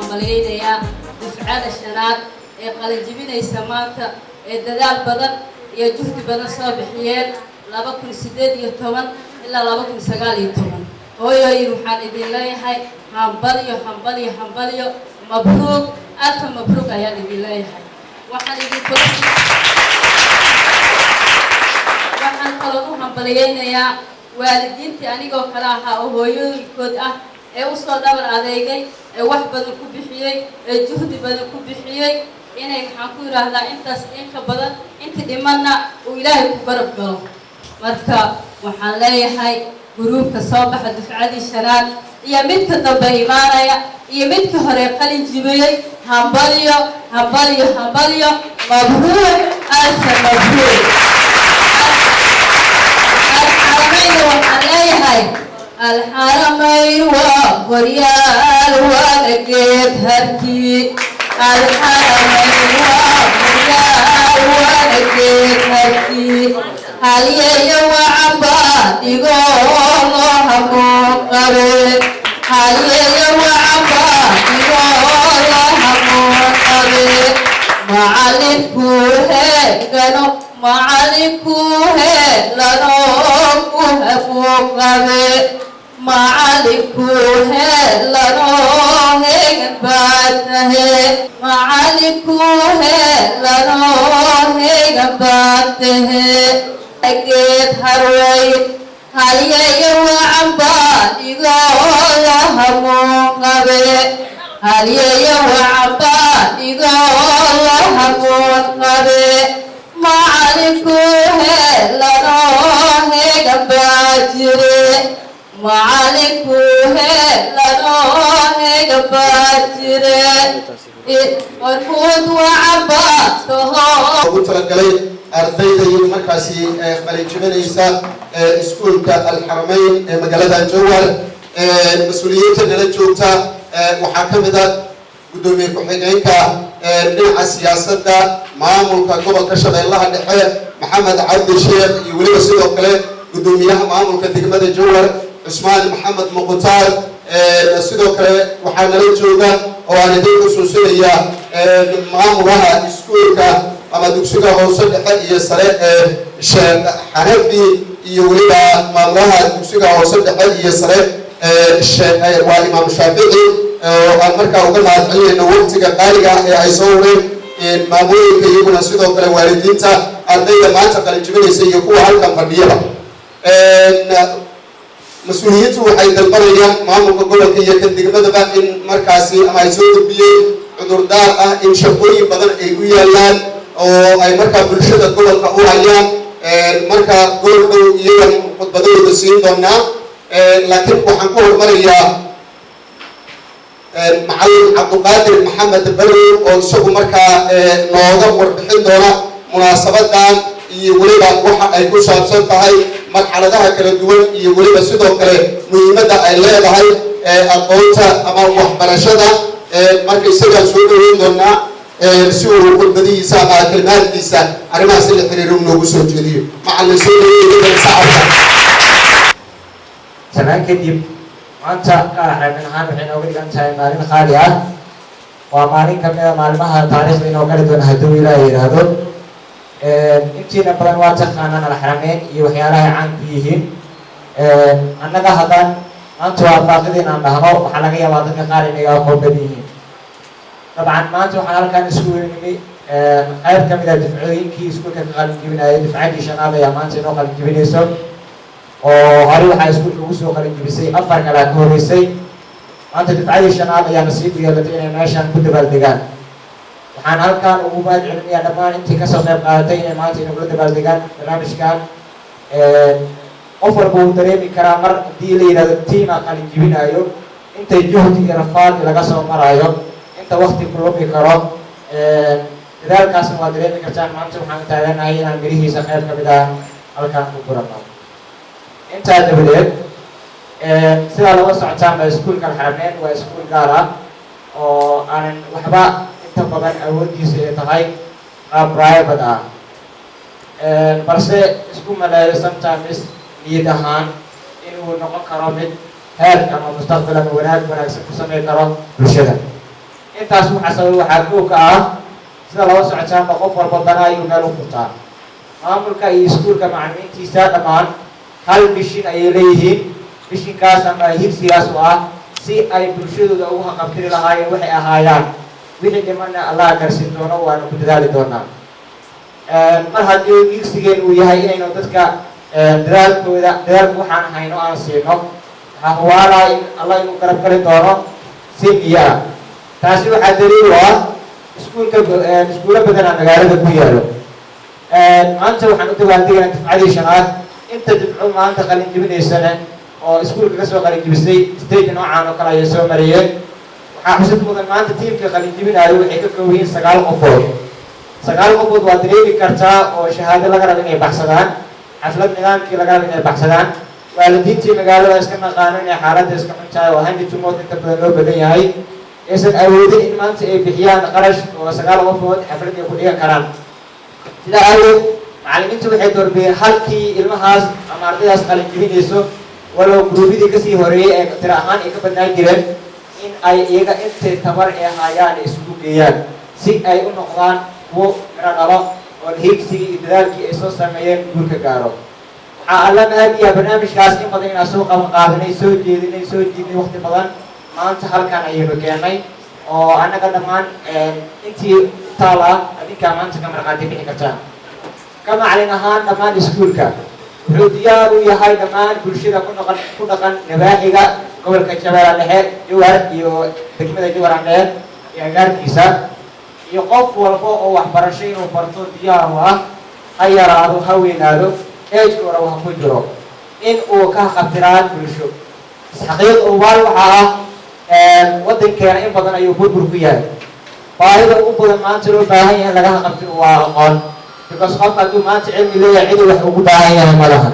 hambalyeynaya يا دفعة الشناد قلجبين سمانتا دلال بدن يا جهد بدن صابحيين لا بكون سداد يتمن إلا لا بكون سجال يتمن هو يروحان إذن لا يحي همبليو همبليو همبليو مبروك ألف مبروك يا إذن لا يحي وحن إذن كل وحن قالوا همبليين يا والدين تاني جو كراها وهو يكود وصل دبر أذيعي واحد بدن كوبيحيي جهد بدن كوبيحيي إنك حكوا هذا أنت بدن أنت دمنا وإلهي كبرك قلو مركا وحنلاقي هاي جروب كصابح دفعة الشناد يمدك ضبيمانيا يمدك هرقل جبيل همبليو همبليو همبليو مبروك ألف مبروك الحرمين وحنلاقي هاي الحرمين وريال ونجد هركي الحرمين وريال ونجد هركي هليا وعباد يقول همون قبل هليا وعباد يقول همون قبل معلكوه كانوا معلكوه لنوكوه فوق قبل معلكوه لنوه قباته معلكوه لنوه قباته أجد هروي هليا وعباد يقول همون قبل هليا وعباد يقول همون قبل معلكوه لنوه قباته معلكوه لنوه قباته ورفض وعباد أرضية المركزي قليجبين إيسا سكول الحرمين مجلة الجوال مسؤولية الجوتا محاكمة قدومي كحينيك نوع السياسة معامل كقبل كشف الله الحياة محمد عبد الشيخ يولي وسيله كله قدوميها معامل كتجمع الجوال عثمان محمد مقتار سيده كله وحنا الجوتا وعندي خصوصية معاملها سكول أما دكتور هو صدق حقيقي سريع حربي يولي معاملها دكتور هو صدق حقيقي سريع والإمام الشافعي وأمريكا وقلنا عليه إنه وقت كقارئة يسوون معمول كيبون سيده كله والدين تا أرضية ما تقلجبين يسيقوا هالكم قبيلة مسؤوليته حيث القرية معمول كقولة يكدي بدأ إن مركزي أما يسوون بيه عذر دار إن شبوي بدن أيويا لان أو أي مركز بالشدة كقولة كأوعيا مركز قولة يوم قد بدأوا السين دونا لكن وحنقول مريا معلم عبد القادر محمد البلوي وسوق مركز نوضة وربحين دونا مناسبة دان يولد وح يكون شابسون تهاي مرحلة ده كلا دول يولد سيده كلا مهمة اللي هاي القوة أما وحبرشة مركز سجل سوق دونا سوق كل بدي ساعة كلمات دي ساعة أرمى سلة فريرون نوبسون جديد مع السوق اللي ساعة سنة كديم أنت كأحرمين هان وحين أقول كان شيء مالين خالية ومالين كمية معلومة تاريخ بين وقت دون هدو إلى هذا إنتي نبلغ واجه خانان الحرمين يوحيالها عن فيهم أنك هذا أنت وافقدين عن بهما وحلقة واضح قارئ يأخذ بديهم طبعا ما أنت وحنا كان سكول نبي غير كم إذا دفعين كي سكول كقال جبنا دفعين شناد يا ما أنت نقل جبنا يسوع وهاري وحنا سكول كوسو قال جبسي أفرق على كوريسي أنت دفعين شناد يا نسيب يا لتين ناشان كنت بالدجان وحنا كان أبوباد علمي أنا ما أنت كسر قاتين ما أنت نقول بالدجان برامج كان أفر بودري كرامر ديلي إلى التيم قال جبنا يوم أنت جهد إرفاق إلى قصر مرايو وقت كلهم يكرم إذا الكاسم وادرين كرجان مانتو حان تعلن أي أن بريه سخير كبدا الكان كبرنا أنت هذا بدأ سلا لو ساعتان بسكول كالحرمين وسكول قارا أو أنا وحبا أنت قبل أول جزء تهاي براي بدا بس سكول ملا sometimes ليدهان إنه نقول كرامت هل كما مستقبلا وناك سمي كرام بالشدة intaas waxa sabab waxa ka ah sida loo socotaan qof walba danaayo meel u furtaa maamulka iyo iskuulka macallimiintiisa dhammaan hal bishin ay leeyihiin bishinkaas ama hibsigaas ah si ay bulshadooda ugu haqabtiri lahaayeen waxay ahaayaan wixii dhimanna Allah garsiin doono waana ku dadaali doonaa mar haddii hibsigeen uu yahay inaynu dadka dadaalkooda waxaan hayno aan siino waxa huwaala in Allah inuu garab gali doono si biya taasi waxaa daliil u ah iskuulo badan oo magaalada ku yaalo maanta waxaan u dawaandegaynaa dufcadii shanaad inta dufco maanta qalin jibinaysana oo iskuulka ka soo qalin jibisay stage noocaan oo kale ay soo mariyeen waxaa xusid mudan maanta tiimka qalin jibinaayo waxay ka kooban yihiin 9 qofood 9 qofood waa dareemi kartaa oo shahaado laga rabo inay baxsadaan xaflad nidaamkii laga rabo inay baxsadaan waalidiintii magaalada iska naqaaneen ee xaaladda iska xuntahay oo hanti tumood inta badan loo badan yahay aysan awoodin in maanta ay bixiyaan qarash oo 9 qofood xaflad ay ku dhigan karaan sidaa awgeed macallimiintu waxay doorbideen halkii ilmahaas ama ardaydaas qalin jibinayso walow gruubidii kasii horeeyay ee tiro ahaan ay ka badnaan jireen in ay iyaga intay tabar ee hayaan isugu geeyaan si ay u noqdaan kuwo miro dhalo oo higsigii iyo dadaalkii ay soo sameeyeen guulka gaaro waxaa alla mahadiyaa barnaamijkaas in badan inaan soo qaban qaadanay soo jeedinay waqti badan maanta halkan ayaynu keenay oo annaga dhammaan intii taal ah adinkaa maanta ka marqaati bixi kartaan ka macallin ahaan dhammaan iskuulka wuxuu diyaar u yahay dhammaan bulshada ku dhaqan nabaaxiga gobolka Shabeellaha Dhexe Jowhar iyo degmada Jowhar Andheer iyo agaarkiisa iyo qof walba oo waxbarasho inuu barto diyaar u ah ha yaraado ha weynaado eejka hore waxa ku jiro in uu ka qabtiraan bulsho xaqiiq oo waxa ah wadankeena in badan ayuu burbur ku yahay baahida ugu badan maanta loo baahan yahay laga qabtiro waa aqoon because qofka hadduu maanta cilmi leeyahay cid wax ugu baahan yahay malaha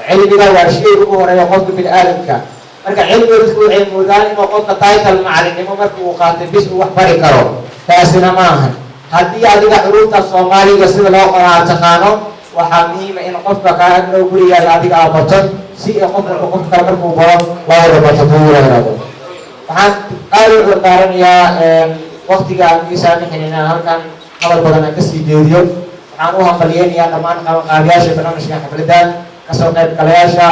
cilmiga waa shay ugu horeeya qofka bini'aadamka marka cilmiga dadku waxay moodaan inuu qofka title macallinimo marka uu qaatay bis uu wax bari karo taasina ma aha haddii adiga xuruufta Soomaaliga sida loo qoraa taqaano waxaa muhiim ah in qofka ka agdhow guriga adiga aad barto si qofka kale markuu baro loo rabato buuraado waxaan aad u qaaranayaa waqtiga aan isaamixinayna halkan hadal badan aan ka sii jeediyo waxaan u hambalyeeyaa dhammaan qabanqaabiyaasha barnaamijka xafladda ka soo qayb galayaasha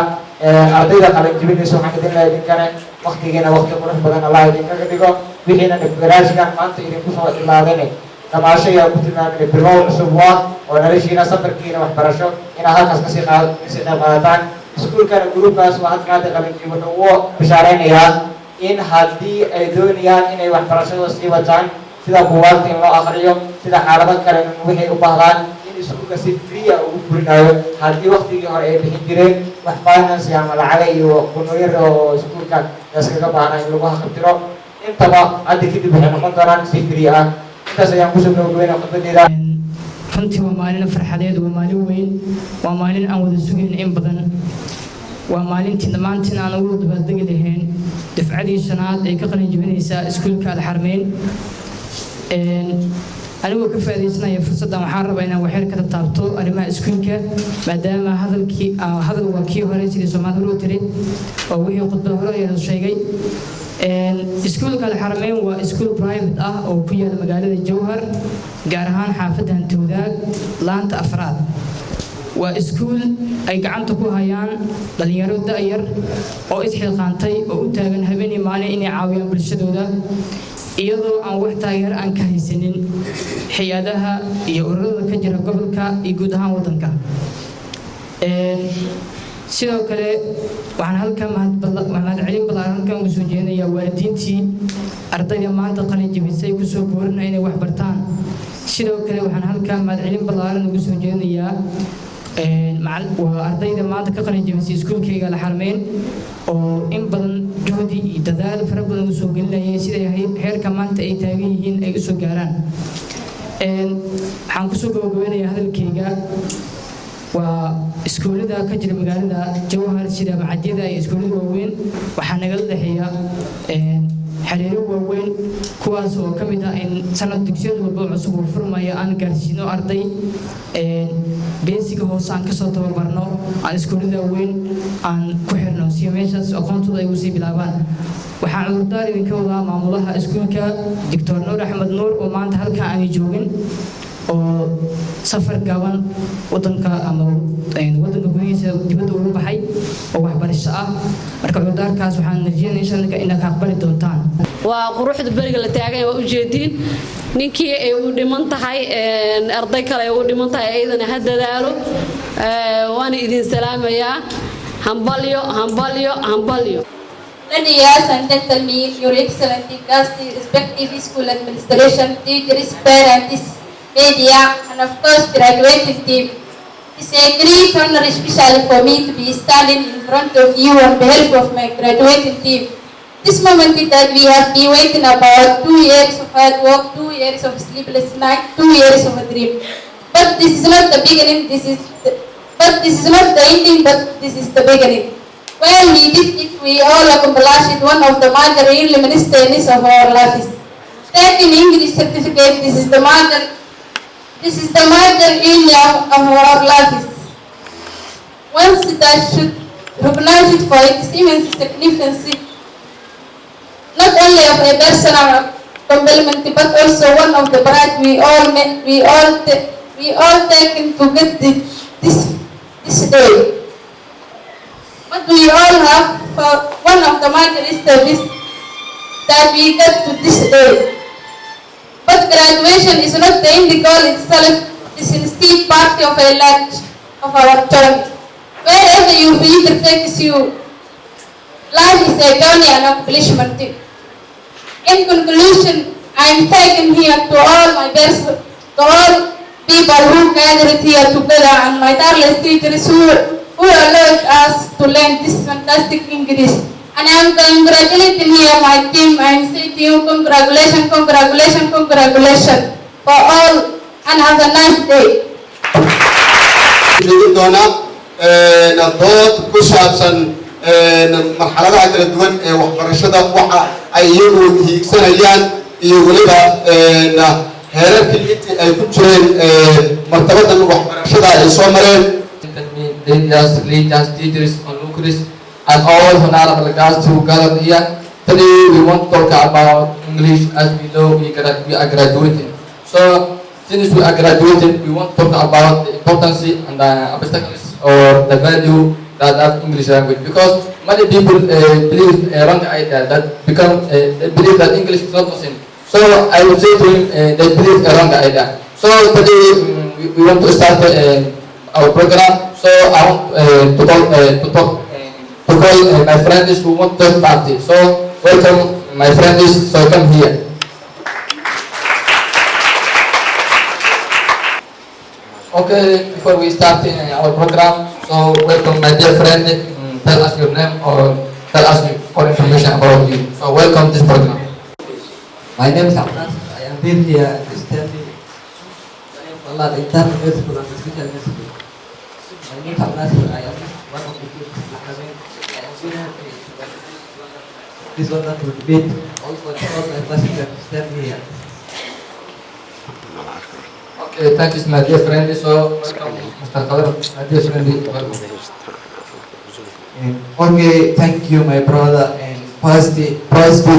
ardayda qalin jibinaysa waxaan idin leeyahay idinkana waqtigeena waqti qurux badan Allah idinkaga dhigo wixiina dhibgaraashkan maanta idinku soo ilaadeen dhammaasho ayaa ku tilmaamay bilow cusub waa oo noloshiina safarkiina waxbarasho inaa halkaas kasii qayb qaadataan iskuulkana gruubkaas waa halkaada qalin jibin wuxuu bishaareynaya in haddii ay doonayaan inay waxbarashada sii wataan sida buugaagta in loo aqriyo sida xaalado kale waxay u baahdaan in iskuulka si free ah ugu fulinayo haddii waqtigii hore ay bixin jireen wax finance ama lacaga iyo kunooyar oo iskuulka iskaga baahnaa in lagu haqabtiro intaba hadda kadib waxay noqon doonaan si free ah intaas ayaan kusoo gabagabeynaa khudbadeeda runtii waa maalin farxadeed waa maalin weyn waa maalin aan wada sugayn in badan waa maalintii dhammaantiin aan ugu dabaaldegi lahayn dufcadii shanaad ee ka qalin jibinaysa iskuulka Harameny anigoo ka faa'iideysanaya fursaddan waxaan rabaa inaan waxyar ka taabto arrimaha iskuulka maadaama hadal waa kii hore sidii Soomaalidu u tiri oo wixii khudbad hore ayuu sheegay iskuulka Harameny waa iskuul private ah oo ku yaala magaalada Jowhar gaar ahaan xaafadda Hantoodaag laanta afraad waa iskuul ay gacanta ku hayaan dhalinyaro da'yar oo isxilqaantay oo u taagan habeenii maalin inay caawiyaan bulshadooda iyadoo aan wax taageer aan ka haysanin hay'adaha iyo ururada ka jira gobolka iyo guud ahaan wadanka sidoo kale waxaan halkan mahadcelin ballaaran halkan ugu soo jeedinayaa waalidiintii ardayda maanta qalin jibisay ku soo boorinaya inay wax bartaan sidoo kale waxaan halkan mahadcelin ballaaran ugu soo jeedinayaa ardayda maanta ka qalin jibisay iskuulkayga Harameny oo in badan juhdi iyo dadaal fara badan u soo gelinayay sida heerka maanta ay taagan yihiin ay u soo gaaraan waxaan ku soo gabagabeynayaa hadalkayga waa iskuulada ka jira magaalada Jowhar sida macadyada iyo iskuulada waaweyn waxaa naga dhaxeeya xiriiro waaweyn kuwaas oo ka mid ah in sanad dugsiyada walba cusub oo furmaya aan gaarsiino arday basic hoose aan ka soo tababarno aan iskuulada waaweyn aan ku xirno si meeshaas aqoontooda ay u sii bilaabaan waxaan cudurdaar idinka wadaa maamulaha iskuulka Dr. Nuur Axmed Nuur oo maanta halkan aan joogin oo safar gaban wadanka ama wadanka gudihiisa dibadda ugu baxay oo waxbarasho ah marka cudurdaarkaas waxaan rajeynayaa inaad ka aqbali doontaan waa quruxda bariga la taagay waa u jeedin ninkii ay u dhiman tahay arday kale ay u dhiman tahay ayadana ha dadaalo waan idin salaamayaa hambalyo hambalyo hambalyo. Ladies and gentlemen, Your Excellency, guests, respective school administration, teachers, parents, media, and of course graduating team. It's a great honor especially for me to be standing in front of you on behalf of my graduating team. This moment that we have been waiting about 2 years of hard work, 2 years of sleepless night, 2 years of a dream. But this is not the beginning, this is not the ending, but this is the beginning. When we did it, we all accomplished one of the major milestones of our lives. Taking English certificate, this is the major area of our lives. Once that should recognize it for its immense significance, not only of a personal compliment, but also one of the pride we all taken to get this day. But we all have one of the major studies that we get to this day. But graduation is not the end goal itself, it is instead part of a large of our journey. Wherever your future takes you, life is a journey and accomplishment. In conclusion, I am thanking here to all my best, to all people who gathered here together and my tireless teachers who allowed us to learn this fantastic English. And I am congratulating here my team and say to you congratulations, congratulations, congratulations for all and have a nice day. نضوط كشافسن مرحلة كلا دوان وحبرشة وحى أيامه هيكسنيان يولدا هرب كليت كتير مرتبطة وحبرشة يسومرين. Leaders, teachers, onlookers, and all honorable guests who gathered here. Today we want to talk about English as we know we are graduating. So since we are graduating, we want to talk about the importance and the obstacles or the value that have English language, because many people believe a wrong idea that they believe that English is not possible. So I would say to him they believe a wrong idea. So today we want to start our program. So I want to call my friends who want to party. So welcome my friends. So come here. Okay, before we start our program, so welcome my dear friend. Tell us your name or tell us more information about you. So welcome this program. My name is Xaflad. I am been here to study Allah the internet school and special school. My name is Xaflad. I am one of the kids in Harameny. I am very happy to this wonderful debate. Also, all my classmates to stand here. Okay, thank you, my dear friend. So welcome, Mr. Qalajibin, my dear friend. Welcome. Okay, thank you, my brother, and praise be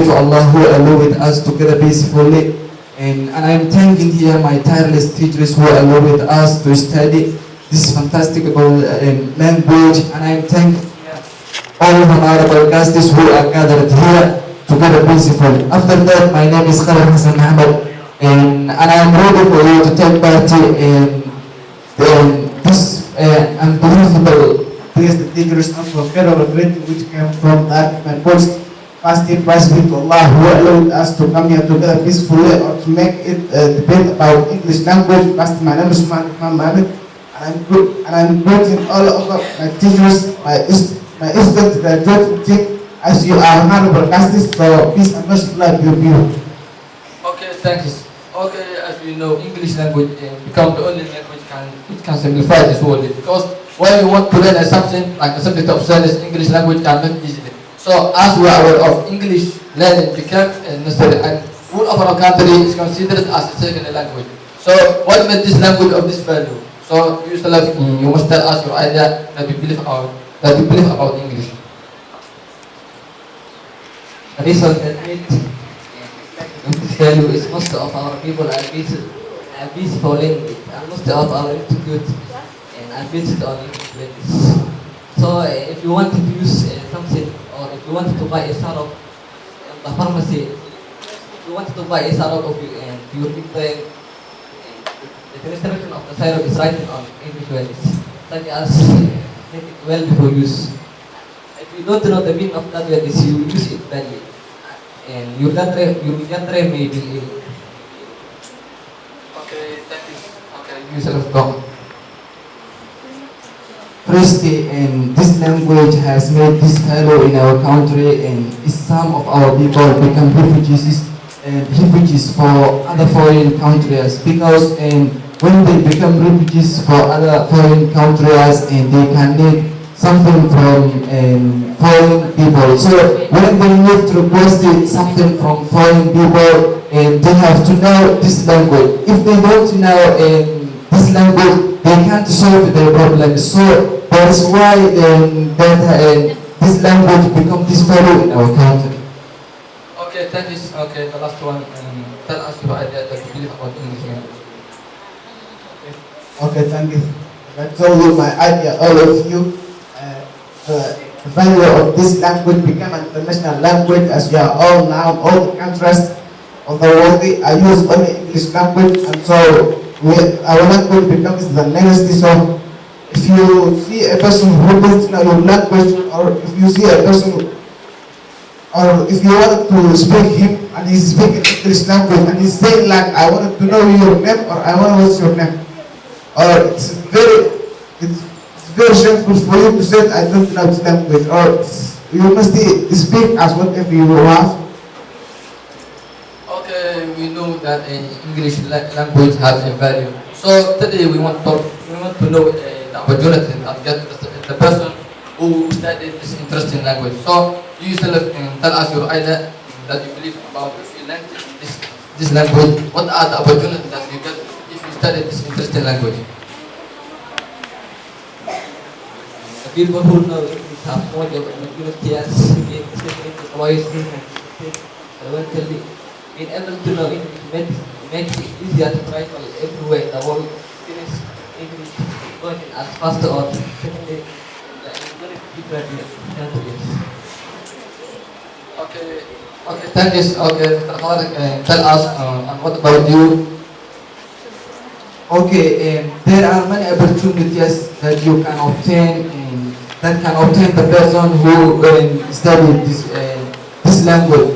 to Allah who allowed us together peacefully. And I am thanking here my tireless teachers who allowed us to study this fantastic language. And I am thanking all honorable guests who are gathered here together peacefully. After that, my name is Harameny, and I am ready for you to take part in this unbelievable teachers unforgettable great which came from that my post. First, praise be to Allah who allowed us to come here together peacefully or to make it debate about English language. First, my name is Mohammed, and I'm greeting all of my teachers, my students, graduate team, as you are honorable guests. So peace and mercy be with you. Okay, thanks. Okay, as we know, English language become the only language it can simplify this world, because when you want to learn something like a subject of science, English language can make easily. So as we are aware of, English learning became necessary, and all of our country is considered as a second language. So what made this language of this value? So you must tell us your idea that you believe about English. The reason that made this value is most of our people are peaceful in it, and most of our institute and are based on influence. So if you wanted to use something, or if you wanted to buy a syrup in the pharmacy, if you wanted to buy a syrup of you, and you will the description of the syrup is written on English words, such as make it well before use. If you don't know the meaning of that word, you use it badly, and your country may be ill. Okay, thank you. Okay, you self go. Firstly, and this language has made this value in our country, and some of our people become refugees for other foreign countries, because when they become refugees for other foreign countries, and they can need something from foreign people. So when they need to request something from foreign people, and they have to know this language. If they don't know this language, they can't solve their problems. So that's why this language becomes this value in our country. Okay, thank you. Okay, the last one. Tell us your idea that you believe about English language. Okay, thank you. I told you my idea, all of you. The value of this language become an international language, as we are all now, all the countries of the world are use only English language, and so our language becomes the language. So if you see a person who doesn't know your language, or if you see a person, or if you want to speak him and he's speaking English language and he's saying like, I want to know your name, or I want to know your name, or it's very shameful for you to say I don't know this language, or you must speak as whatever you have. Okay, we know that English language has a value. So today we want to know the opportunity that get the person who studied this interesting language. So you yourself tell us your idea that you believe about if you learn this language. What are the opportunities that you get if you study this interesting language? The people who know English have more job opportunities, being employees, eventually being able to know English makes it easier to travel everywhere in the world. English working as faster or secondly Okay, thank you. Okay, Mr. Khalid, tell us and what about you? Okay, there are many opportunities that you can obtain, that can obtain the person who studied this language,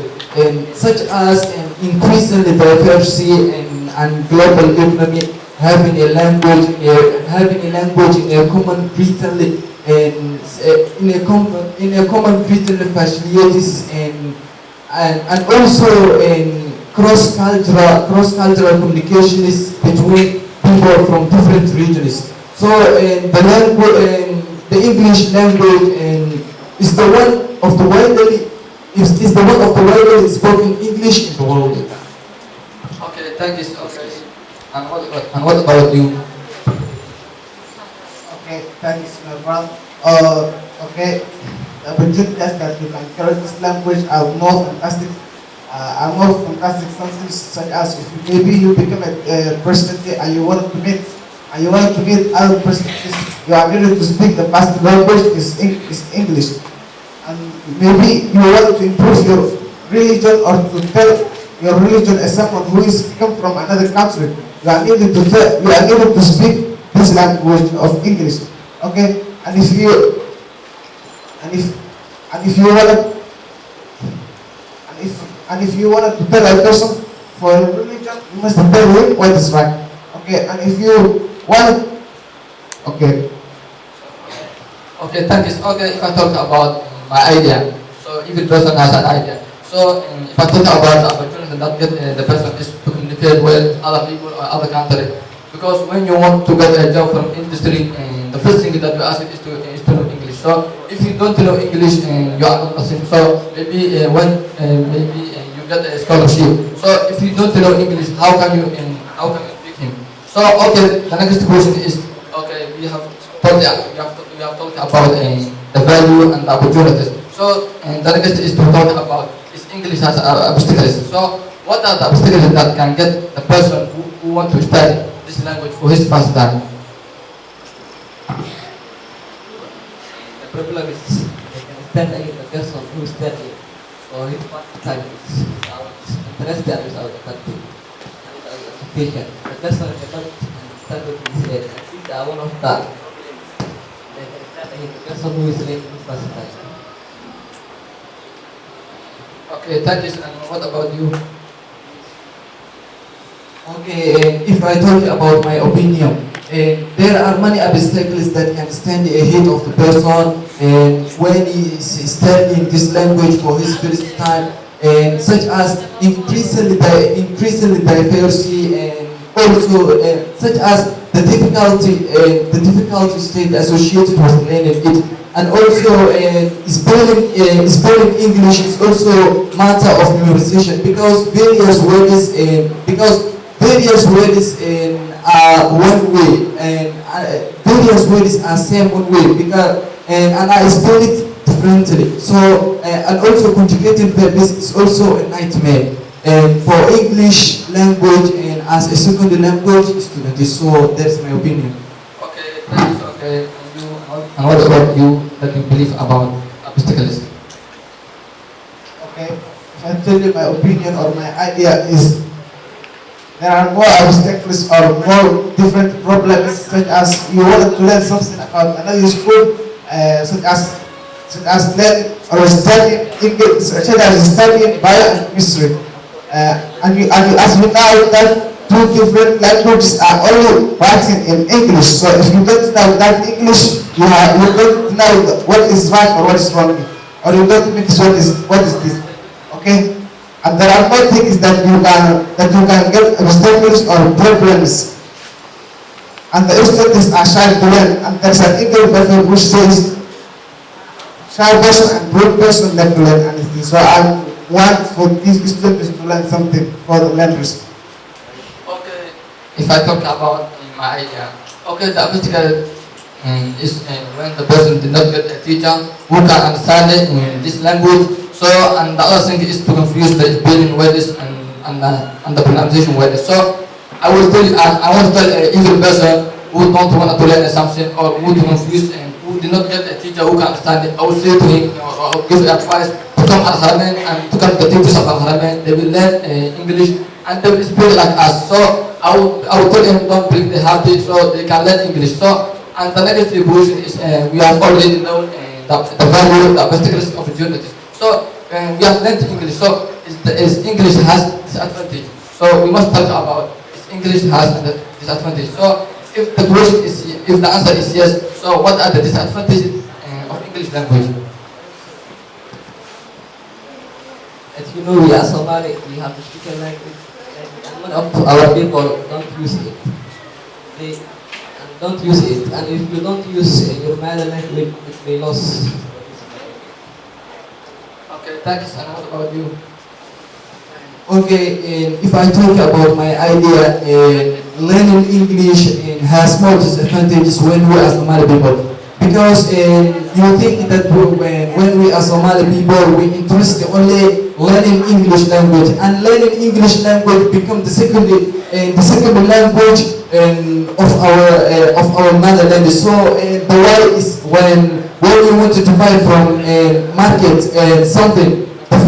such as increasing the diversity and global economy, having a language in a common written in a common written facilities, and also in cross-cultural communications between people from different regions. So the English language is the one of the widely spoken English in the world. Okay, thank you. Okay. And what about you? Okay, thanks, my brother. Okay, the opportunities that you can carry this language are more fantastic. Something such as if maybe you become a personality and you want to meet other personalities, you are able to speak the first language is English, and maybe you want to improve your religion or to tell your religion as someone who is come from another country. You are able to speak this language of English. Okay, and if you want to tell a person for a religion, you must tell him what is right. Okay, and if you want, okay. Okay, thank you. Okay, if I talk about my idea, so every person has an idea. So if I talk about the opportunity that the person is to communicate with other people or other countries, because when you want to get a job from industry, the first thing that you ask is to know English. So if you don't know English, you are not nothing. So maybe you get a scholarship. So if you don't know English, how can you speak him? So okay, the next question is okay. We have talked about the value and the opportunities. So the next is to talk about is English has obstacles. So what are the obstacles that can get the person who want to study this language for his first time? The problem is they can study the person who study for his first time without interest and without attempting and without education. The person cannot study with his head. And these are one of the they can study the person who is learning his first time. Okay, thank you. And what about you? Okay, if I talk about my opinion, there are many obstacles that can stand ahead of the person when he is studying this language for his first time, such as increasingly diversity and also such as the difficulty state associated with learning it, and also spelling English is also matter of memorization because various words are one way and various words are same one way because and I spell it differently. So and also conjugating verbs is also a nightmare for English language and as a second language student. So that's my opinion. Okay, thank you. Okay, and what about you that you believe about obstacles? Okay, if I tell you my opinion or my idea is there are more obstacles or more different problems, such as you want to learn something about another school, such as learn or studying English, such as studying bio and chemistry, and as you know that two different languages are only writing in English. So if you don't know that English, you don't know what is right or what is wrong, or you don't mix what is this. Okay. And there are more things that you can get obstacles or problems. And the obstacles are shy to learn. And there's an English method which says shy person and broad person that to learn anything. So I want for these students to learn something for the learners. Okay, if I talk about my idea, okay, the obstacle is when the person did not get a teacher who can understand it in this language. So, and the other thing is to confuse the spelling words and the pronunciation words. So, I want to tell an English person who don't want to learn something or who is confused and who did not get a teacher who can understand it. I will say to him or give advice to come at Harameny and to come to the teachers of Harameny. They will learn English and they will speak like us. So, I will tell him don't believe they have it so they can learn English. So, and the negative position is we have already known the value, the obstacles, opportunities. So we have learned English. So English has disadvantage. So we must talk about English has a disadvantage. So if the question is if the answer is yes, so what are the disadvantages of English language? As you know, we are Somali. We have to speak a language, and one of our people don't use it. They don't use it, and if you don't use your mother language, it may lose. Okay, thanks. And what about you? Okay, if I talk about my idea, learning English has more disadvantages when we are Somali people. Because you think that when we are Somali people, we interest only learning English language, and learning English language become the second language of our motherland. So the way is when you wanted to buy from market something. The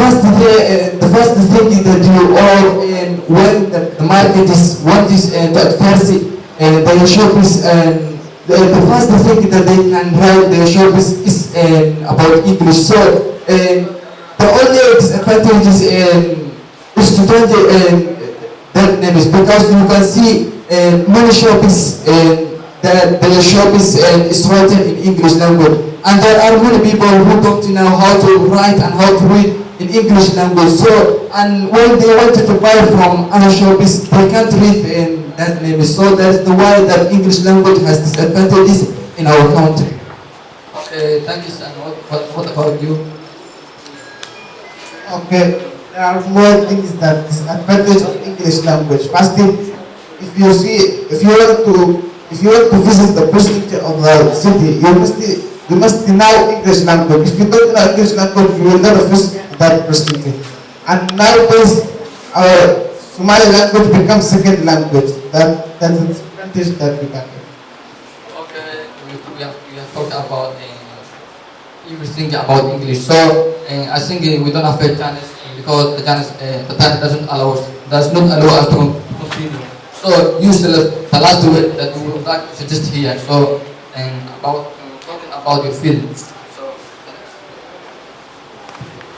first thing is that you all when the market is want this to advertise the shop is the first thing that they can write the shop is about English. So the only disadvantage is to tell that name is because you can see many shops that the shop is written in English language, and there are many people who don't know how to write and how to read in English language. So, and when they wanted to buy from other shops, they can't read that name. So that's the why that English language has disadvantages in our country. Okay, thank you, sir. What about you? Okay, there are more things that disadvantage of English language. First thing, if you want to visit the prefecture of the city, you must know English language. If you don't know English language, you will never visit that prefecture. And nowadays, our Somali language becomes second language. That's the advantage that we can do. Okay, we have talked about everything about English. So I think we don't have a chance because the chance does not allow us to continue. So you select the last word that you would like to suggest here. So about talking about your field. So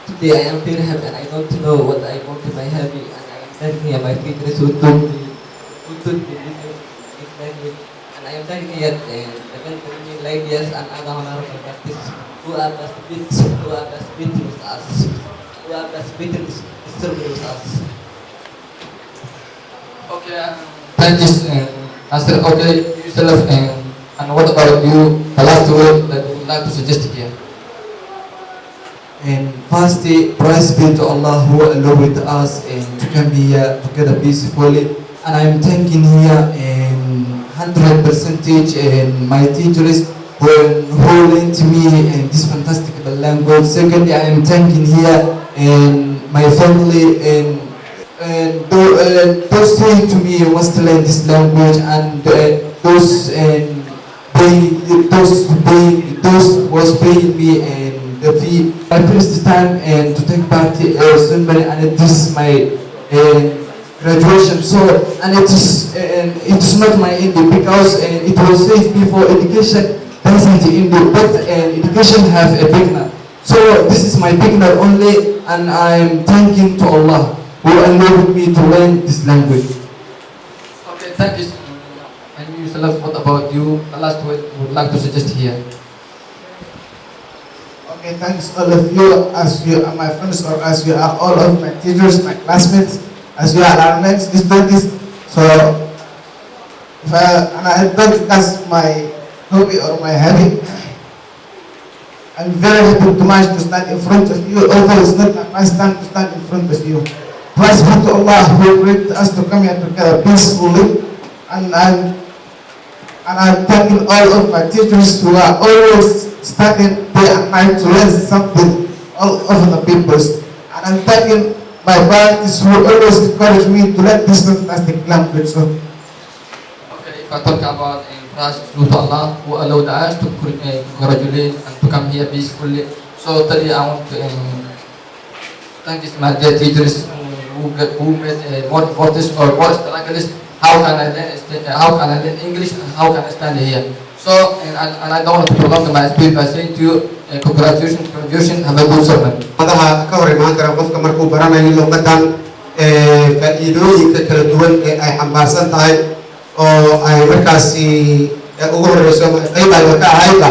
today I am very happy and I don't know what I want to my happy and I am thanking here my teachers who told me this language and I am thanking here the ladies and other honorable guests who are the speakers with us, who are the speakers with us. Okay, thank you, Master. Okay, yourself, and what about you? The last word that you would like to suggest here. And firstly, praise be to Allah who allowed us to come here together peacefully. And I'm thanking here 100% and my teachers who lent me this fantastic language. Secondly, I am thanking here and my family and those saying to me you must learn this language and those was paying me and the fee. My first time and to take part ceremony and this is my graduation. So and it's not my ending because it was safe before education doesn't end, but education have a beginner. So this is my beginner only, and I'm thanking to Allah who allowed me to learn this language. Okay, thank you. And you yourself, what about you? The last word you would like to suggest here. Okay, thanks all of you, as you are my friends or as you are all of my teachers, my classmates, as you are our next students. So, I don't think that's my hobby or my habit. I'm very happy to manage to stand in front of you, although it's not a nice time to stand in front of you. Praise be to Allah who created us to come here together peacefully, and I'm thanking all of my teachers who are always studying day and night to learn something all over the peoples. And I'm thanking my parents who always encourage me to learn this fantastic language. So, okay, if I talk about praise to Allah who allowed us to congratulate and to come here peacefully. So today I want to thank my dear teachers who made more efforts or more struggles. How can I learn English and how can I stand here? So and I don't want to prolong my speech by saying to you congratulations, have a good sermon. madaxa ka hor imaan kara qofka markuu baranayo luqadan faa'iidooyinka kala duwan ee ay xambaarsan tahay oo ay markaasi ugu horeyso qaybaha ka ahayba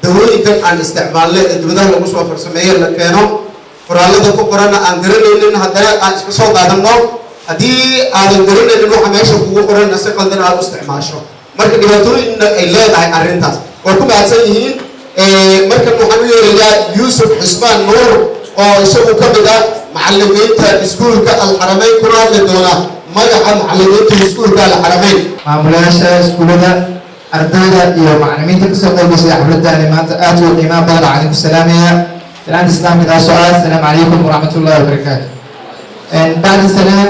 dawooyinkan aan isticmaalnay ee dibadaha lagu soo farsameeyay la keeno qoraalada ku qorana aan garanaynin haddana aan iska soo qaadanno haddii aadan garanaynin waxa meesha kugu qorana si qaldan aad u isticmaasho marka dhibaatooyinna ay leedahay arrintaas waa ku mahadsan yihiin markan waxaan u yeerayaa yuusuf xusmaan nuur oo isagu ka mid ah macallimiinta iskuulka alxarameyn kuna hadli doona magaca macallimiinta iskuulka alxarameyn maamulayaasha iskuulada ardayda iyo macallimiinta kasoo qaybgashay xafladani maanta aad u qiimaha badan waxaan idinku salaamayaa salaanta islaamka taasoo ah assalaamu calaykum waraxmatullahi wabarakaatu. bacdi salaam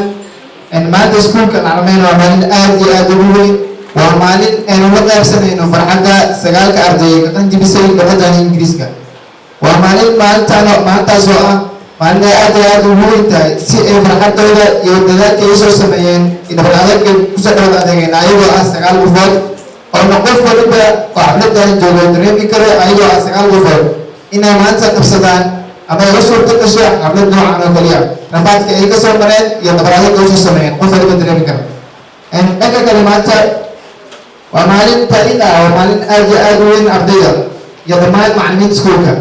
maanta iskuulka alxarameyn waa maalin aad iyo aad ugu weyn. waa maalin aynu la qaybsanayno farxadda 9 arday ka qanjibisay luqadda ingiriiska. waa maalin maalintaasoo ah maalin ay aad iyo aad ugu weyn tahay si ay farxaddooda iyo dadaalka ay soo sameeyeen idabal adagga kusoo dhawad adeegeen ayagoo ah 9 qofood oona qof waliba oo xafladdan joogo dareemi karo ayagoo ah 9 qofood inay maanta qabsadaan ama ay u suurta gasho xaflad noocan oo kaliya rafaadka ay ka soo mareen iyo dabal adagga usoo sameeyeen qof waliba dareemi karo. dhanka kale maanta waa maalin taariikh ah waa maalin aad iyo aad u weyn ardayda iyo dhammaan macallimiinta iskuulka.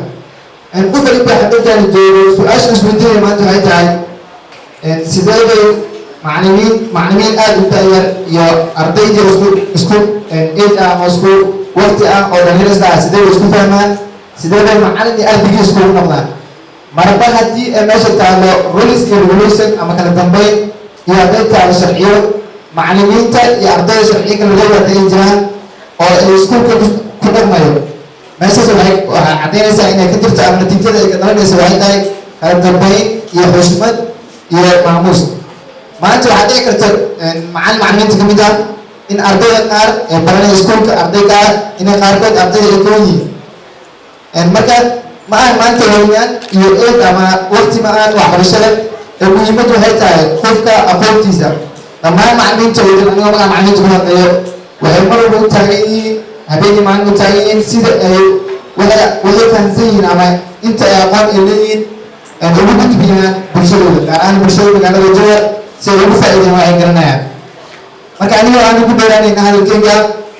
qof waliba xafladdan joogo su-aasha isweydiinaya maanta waxay tahay sidee bay macallimiin aad u da'yar iyo ardaydii isku age ah oo isku waqti ah oo dhalinyarada ah sidee bay isku fahmaan sidee bay macallin iyo ardaygii iskugu noqdaan marba haddii meesha taalo rules iyo regulation ama kala dambeyn iyo hadday taalo sharciyo macallimiinta iyo ardayda sharciyo kala leedahay ay jiraan oo ay iskuulka ku dhaqmayo meeshaas waxay caddaynaysaa inay ka jirto ama natiijada ay ka dhalanaysa waxay tahay kala dambeyn iyo xushmad iyo maamuus maanta waxaa dhici karta macallimiinta ka mid ah in ardayda qaar ee baranaya iskuulka ardayda ah inay qaarkood ardayda ay koon yihiin marka ma aha maanta weynaan iyo eed ama waqti ma ahan waxbarashada ee muhiimaddu waxay tahay qofka aqoontiisa dhammaan macallimiinta aniga magaca macallimiinta ku hadlayo waxay mar walba u taagan yihiin habeenkii maalin u taagan yihiin sida ay waxay fahamsan yihiin ama inta ay aqoon ay leeyihiin ugu gudbiyaan bulshadooda gaar ahaan bulshada magaalada jowhar si ay ugu faa'iideen waxay garanayaan marka aniga waxaan ugu dheeraanayna hadalkeyga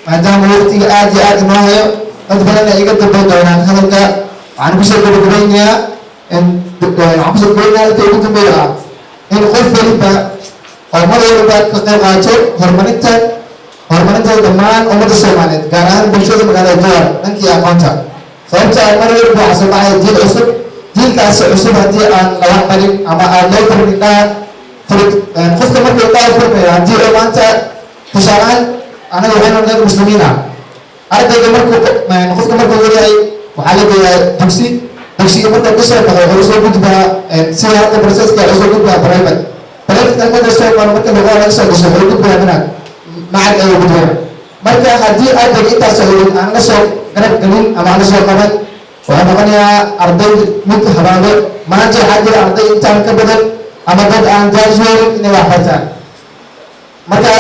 maadaama waqtiga aad iyo aad inoo hayo dad badan ay iga dambeyn doonaan hadalka waxaan kusoo gabagabaynayaa halka ugu dambeeya ah in qof waliba oo mar waliba ka qayb qaato horumarinta dhammaan ummadda Soomaaliyeed gaar ahaan bulshada magaalada jowhar dhankii aqoonta sababta mar waliba waxaa soo baxaya jiil cusub jiilkaasi cusub haddii aan la waxbarin ama aan loo korin qofka markuu indhaha furmaya haddii oo maanta tusaalehaan anaga waxaynu nahay muslimiin ah ardayga qofka markuu leeyahay waxaa la geeyaa dugsiga marka ka soo baxo wuxuu soo gudbaa sida hadda proceska wuxuu soo gudbaa private marka soo maro marka laga soo gasho wuxuu gudbaa manhaj macad ayuu gudbaa marka haddii ardayga intaas aan la soo garab gelin ama aan la soo qaban waxaa noqonayaa arday mid habaabay maanta waxaa jira arday intaan ka badan ama dad aan jaanisoorin inay wax bartaan marka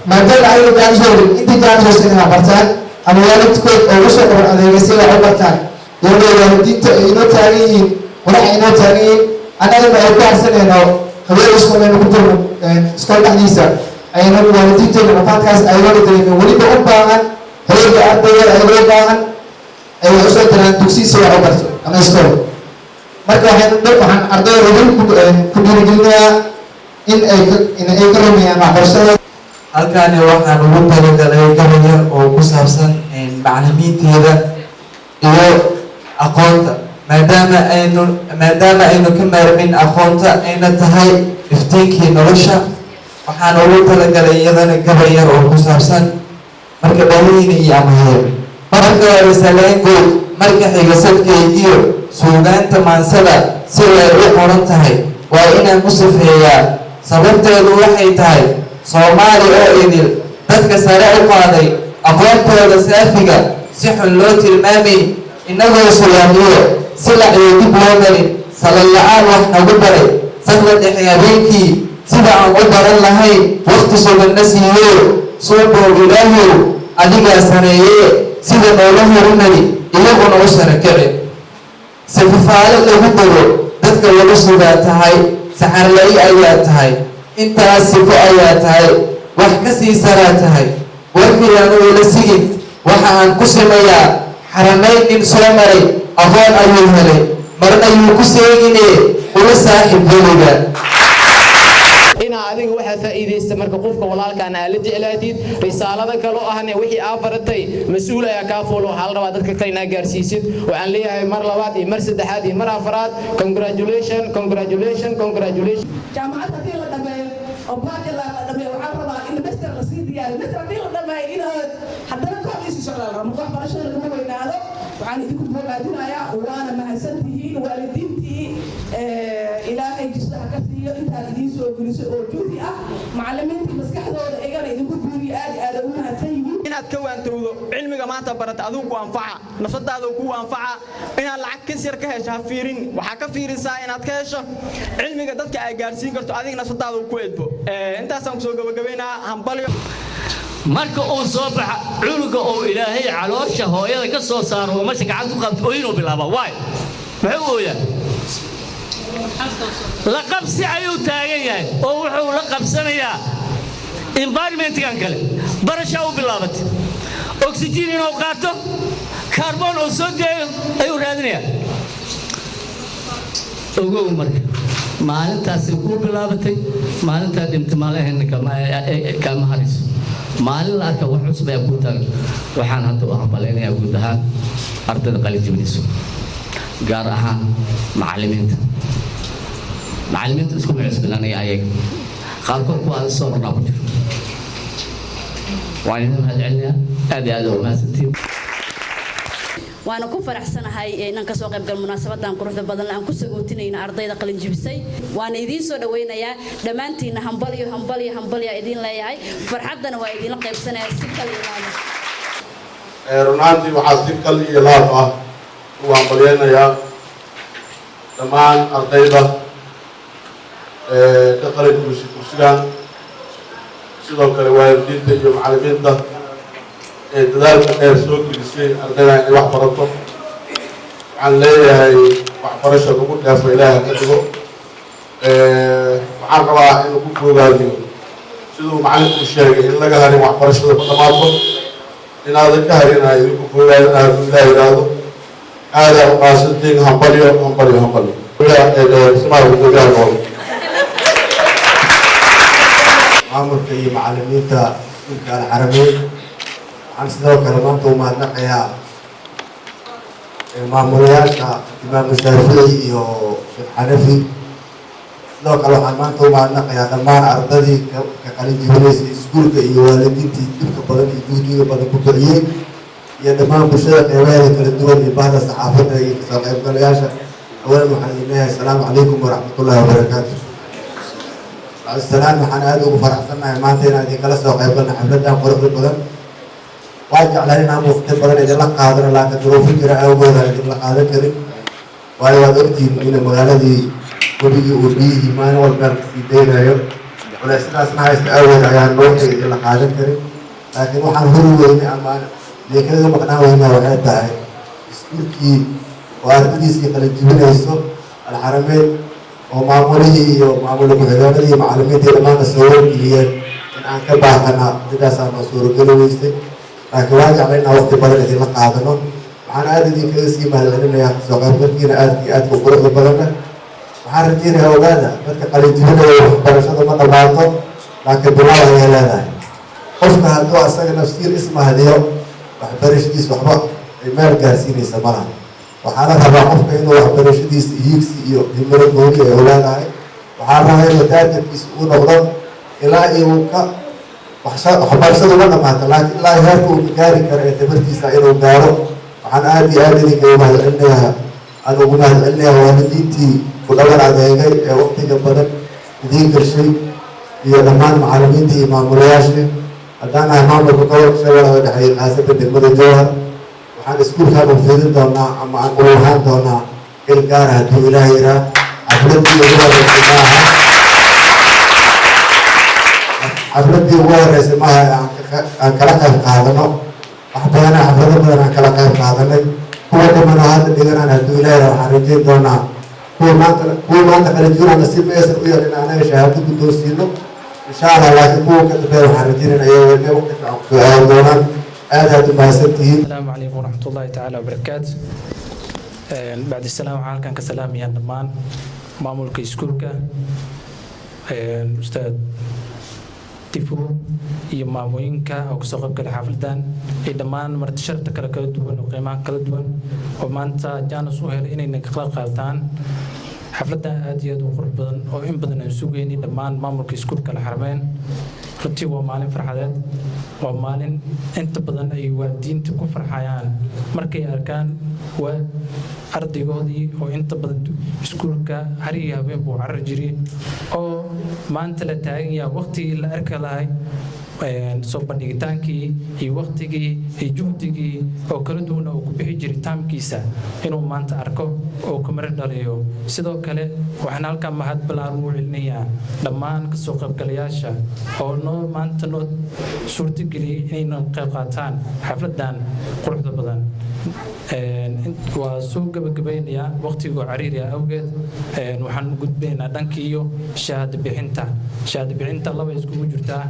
maadaama ay jaanisoorin intii jaanisoorin inay wax bartaan ama waalidkood oo ugu soo qaban adeegay si wax u bartaan iyadoo waalidiinta ay inoo taagan yihiin walax inoo taagan yihiin annagana ay ku harsanayno haween iskoolaynu ku jirno iskool dhexdiisa ayna waalidiinteena rafaadkaas ay wali dareemin weliba u baahan haweenka ardayda ay uga baahan ay wax usoo diraan dugsi si wax u barto ama iskool marka waxaan ardayda ku dhiirigelinayaa in ay ka rumeeyaan waxbarashada halkaani waxaan ugu talagalay gabal yar oo ku saabsan macallimiinteeda iyo aqoonta maadaama aynu ka maarmin aqoonta ayna tahay iftiinkii nolosha waxaan ugu talagalay iyadana gabal yar oo ku saabsan marka dhaliina iyo amaheer marka risaaleenkood marka xiga sadkaygiyo suugaanta maansada siday u qoran tahay waa inaan ku safeeyaa sababteedu waxay tahay Soomaali oo idil dadka sare u qaaday aqoontooda saafiga si xun loo tilmaamay inagoo suugaaniyo sila iyo dib loo marin salalla'aan wax nagu baray saqda dhexe habeenkii sida aan u baran lahayn waqti suganna siiyo suuqoo ilaahow adigaa sareeye sida noola horumari iyaguna u sara kaci sifafaale lagu daro dadka lagu sugaa tahay saxarlay ayaa tahay intaas sifo ayaa tahay wax ka sii saraa tahay warkiyaan ula sigin waxa aan ku sameeyaa Harameny nin soo maray aqoon ayuu helay marna ayuu ku seegine ula saaxiib weliga ina adiga waxa faa'iideysta marka qofka walaalkaan aad la jeclaatid risaalada kale oo ahna wixii aad baratay mas'uul ayaa ka foolo hal raba dadka kale ina gaarsiisid waxaan leeyahay mar labaad iyo mar saddexaad iyo mar afraad congratulations jaamacadda hadii la dhameeyo oo bachelor la dhameeyo waxaan rabaa in master la sii diyaariyo master hadii la dhameeyo inaad haddana kooxdiisi socdaal rabo waxbarashada lagu weynaado waxaan idinku bogaadinayaa waana mahadsantihiin waalidiintii ilaahay jisaha ka siiyo intaad idiin soo geliso oo juhdi ah macallimiintii maskaxdooda iyagana idinku guuriyo aad u mahadsan yihiin inaad ka waantowdo cilmiga maanta barata adigu ku anfaca nafsadaada ku anfaca inaad lacag ka sir ka hesho ha fiirin waxa ka fiirisaa inaad ka hesho cilmiga dadka ay gaarsiin karto adiga nafsadaada ku eedbo intaas aan soo gabagabeynaa hambalyo marka uu soo baxa cunuga oo ilaahay caloosha hooyada ka soo saaro oo masha gacan ku qabto oo inuu bilaabo waay muxuu ooyaa la qabsi ayuu taagan yahay oo wuxuu la qabsanayaa environment-kan kale barasha u bilaabatay oxygen inuu qaato carbon oo soo deeyo ayuu raadinayaa ogow marka maalintaasi ku bilaabatay maalintaa dhimta maalaheena kama harayso maalin la arka wax cusub ayaa ku taagan waxaan hadda u hambaleynayaa guud ahaan ardayda qalajibinayso gaar ahaan macallimiinta isku cusbinanaya ayaga qaarkood ku aada soo marnaa ku jiro waan idin mahadcelinayaa aad iyo aad u mahadsantiin waana ku faraxsanahay inaan kasoo qayb gal munaasabadan quruxda badan aan ku sagootinayna ardayda qalin jibisay waana idiin soo dhaweynayaa dhammaantiina hambal idin leeyahay farxadana waa idin la qaybsanaya si kale ilaalo runtii waxaa si kal iyo laab ah u hambaleynayaa dhammaan ardayda ka qalin jibisay kursigan sidoo kale waalidiinta iyo macallimiinta dadaalka dheer soo gelisay ardayda inay wax barato waxaan leeyahay waxbarasha lagu dheefo ilaaha ka dhigo waxaan rabaa inuu ku fogaadiyo siduu macallinku sheegay in laga harin waxbarashada ku dhammaato inaadan ka harina idinku fogaadin aadu ilaah yidhaahdo aadaa u qaasantiin hambalyo ismaal gudoomiyaha nool maamulka iyo macallimiinta iskuulka alxarameyn waxaan sidoo kale maanta u mahadnaqayaa maamulayaasha imaam shaafici iyo sheekh xanafi sidoo kale waxaan maanta u mahadnaqayaa dhammaan ardadii ka qalin jibinaysay iskuulka iyo waalidiintii dhibka badan iyo juhdiga badan ku bixiyey iyo dhammaan bulshada qeybaheeda kala duwan iyo bahda saxaafadda iyo kasoo qaybgalayaasha awalan waxaan idin leeyahay asalaamu calaykum waraxmatullaahi wabarakaatu السلام waxaan aad ugu faraxsanahay maanta inaan idin kala soo qayb galno xafladan quruxda badan waan jeclahay inaan waqti badan idinla qaadano laakiin duruufo jira awgeed aan idinla qaadan karin waayo waad ogtihiin in magaaladii weligii uu biyihii maalin walba kasii daynayo culaysyadaasna haysta awgeed ayaan waqtiga idinla qaadan karin laakiin waxaan hori weynay ama deekadaga maqnaan weynaa waxay tahay iskuulkii oo ardadiisii qalin jibinayso alxarameyn oo maamulihii iyo maamul ku-xigeenadii iyo macallimiintii dhammaanna soo wargeliyeen in aan ka baaqana sidaasaan noo suurogeli weysay laakiin waan jeclay inaan waqti badan idinla qaadano waxaan aada idinkaga sii mahadcelinayaa soo qaybgalkiina aadka quruxda badanna waxaan rajeynayaa ogaada dadka qalin jibinaya waxbarashada ma dhammaato laakiin bilaab ayay leedahay qofka hadduu asaga nafsiir ismahadiyo waxbarashadiis waxba ay meel gaarsiinaysa malaha waxaa la rabaa qofka inuu waxbarashadiisa hiigsi iyo himilo gooni ay leedahay waxaa la rabaa inuu taargetkiisa uu noqdo ilaa iyo ka waxbarashadu ma dhammaata laakiin ilaa heerka uu gaari karo ee tabartiisa inuu gaaro waxaan aad iyo aad idinkaga mahadcelinayaa aan ugu mahadcelinayaa waalidiintii ku dhawan adeegay ee waqtiga badan idiin gashay iyo dhammaan macallimiintii iyo maamulayaashii haddaan ahay maamulka gobolka shabeellaha dhexe qaasada degmada jowhar waxaan iskuulkaan u fiidin doonaa ama aan ulahaan doonaa il gaara hadduu ilaah yiraa xafladii ugu horeysay maaha aan kala qayb qaadano wax badan xaflado badan aan kala qayb qaadanay kuwa dhiman oo hadda dhiganaan hadduu ilaah yiraa waxaan rajeyn doonaa kuwa maanta kala jiraan nasiib aysan u yeelin anaga shahaado guddoonsiino insha allah laakiin kuwa ka dambeeya waxaan rajeynaya ayaga waqti fiican kusoo aadi doonaan السلام عليكم ورحمة الله تعالى وبركاته بعد السلام عليكم كسلام يا نمان مامول كيسكولكا أستاذ تيفو iyo maamooyinka oo kasoo qayb galay xafladan ay dhammaan marti sharafta kala duwan oo qiimaha kala duwan oo maanta jaanis u helay inay ka qayb qaataan xafladan aad iyo aad u qurux badan oo in badan aan sugeynay dhammaan maamulka iskuulka Harameny runtii waa maalin farxadeed waa maalin inta badan ay waalidiinta ku farxayaan markay arkaan waa ardaygoodii oo inta badan iskuulka hariya habeen buu carar jiray oo maanta la taagan yahay waqtigii la arki lahay soo bandhigitaankii iyo waqtigii iyo juhdigii oo kala duwan oo ku bixi jiray taamkiisa inuu maanta arko oo kamar dhaliyo sidoo kale waxaan halka mahad balaaran u celinayaa dhammaan kasoo qaybgalayaasha oo noo maanta noo suurtageliyay inay qayb qaataan xafladan quruxda badan waa soo gabagabaynayaa waqtiga cariiri awgeed waxaan u gudbaynaa dhankii iyo shahaado bixinta laba iskugu jirtaa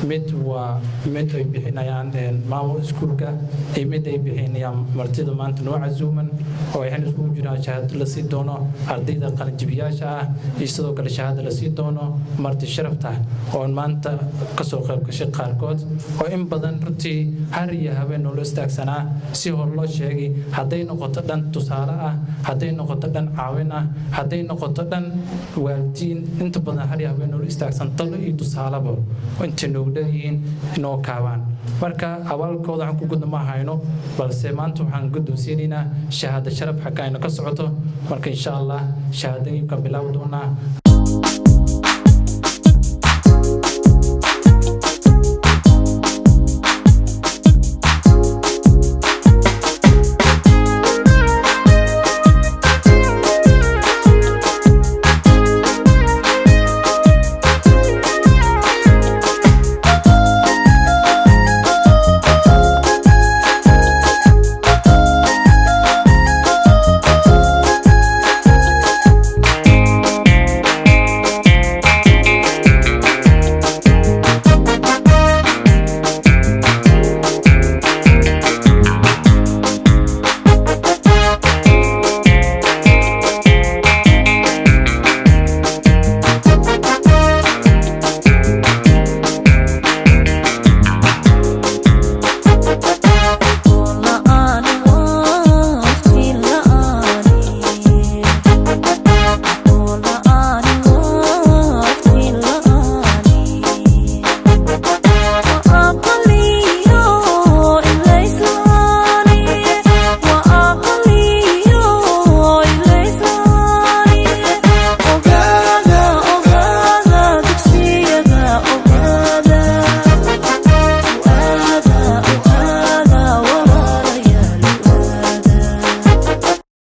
mid waa mid ay bixinayaan maamul iskuulka iyo mid ay bixinayaan martida maanta noo casuuman oo ay iskugu jiraan shahaado la sii doono ardayda qalinjibiyaasha ah iyo sidoo kale shahaado la sii doono marti sharafta oo maanta kasoo qayb gashay qaarkood oo in badan runtii har iyo habeen loo istaagsanaa si hor loo sheegay hadday noqoto dhan tusaale ah hadday noqoto dhan caawin ah hadday noqoto dhan waalidiin inta badan har iyo habeen loo istaagsan talo iyo tusaalaba inta noogu dheeyeen yihiin inoo kaabaan marka abaalkooda waxaan ku gudna ma hayno balse maanta waxaan guddoonsiinaynaa shahaado sharaf xagga aynu ka socoto marka insha allah shahaadooyinka bilaabi doonaa